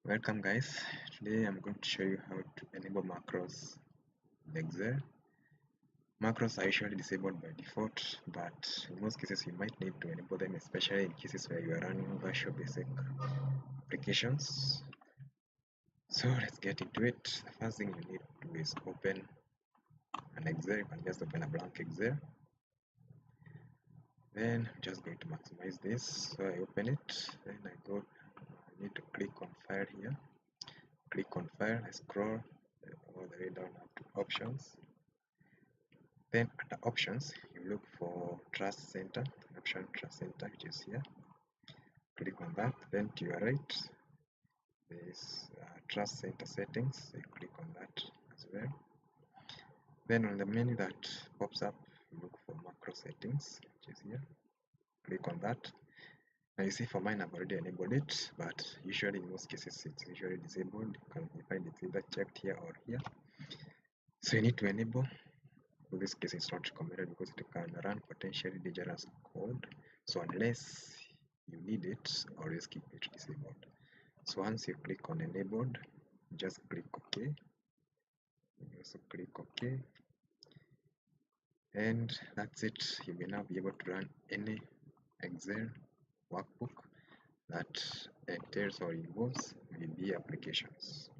Welcome guys. Today I'm going to show you how to enable macros in Excel. Macros are usually disabled by default, but in most cases you might need to enable them, especially in cases where you are running Visual Basic applications. So let's get into it. The first thing you need to do is open an Excel. You can just open a blank Excel. Then I'm just going to maximize this. So I open it. Then I need to click on File here. Click on File. I scroll all the way down up to Options. Then under Options, you look for Trust Center, option Trust Center, which is here. Click on that. Then to your right, there's Trust Center Settings. So you click on that as well. Then on the menu that pops up, you look for Macro Settings, which is here. Click on that. Now you see for mine I've already enabled it, but usually in most cases it's usually disabled. You find it's either checked here or here. So you need to enable. In this case it's not recommended because it can run potentially dangerous code. So unless you need it, always keep it disabled. So once you click on enabled, just click OK. You also click OK. And that's it. You will now be able to run any Excel workbook that entails or involves VB applications.